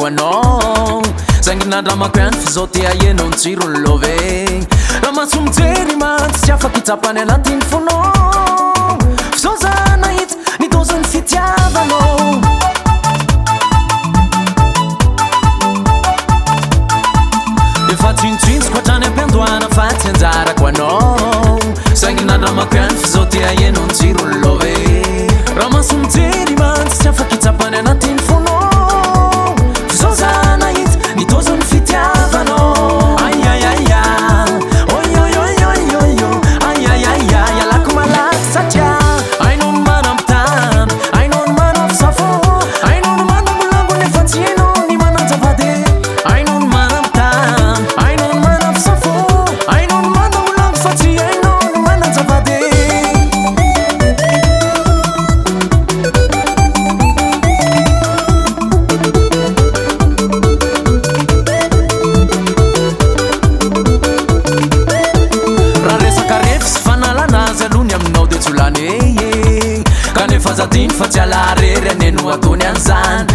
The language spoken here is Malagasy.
anzarako anao Saingy nandramako ihany fa zao te ahenao ny tsirony love Raha maso mijery mantsy tsy afaky hitsapany anatiny fonao F'zao za nahita ny doziny fitiavanao Efa tsinotsintsiko hatrany am-piandohana fa tsy anjarako anao Saingy nandramako ihany fa zao te ahenao ny tsirony love Raha maso mijery mantsy tsy afaky hitsapany anatiny fonao F'zao za nahita ny doziny fitiavanao Ay ay ay ay Oy oy oy oy oy oy Ay ay ay ay Alako malaky satria Ainao ny manam-tany Ainao ny manam-safo Ainao ny manam-bolango nefa tsy hainao ny manan-javady Ainao ny manam-tany Ainao ny manam-safo Ainao ny manam-bolango fa tsy hainao ny manan-javady Kanefa zadiny fa tsy alarery aneno atony an'izany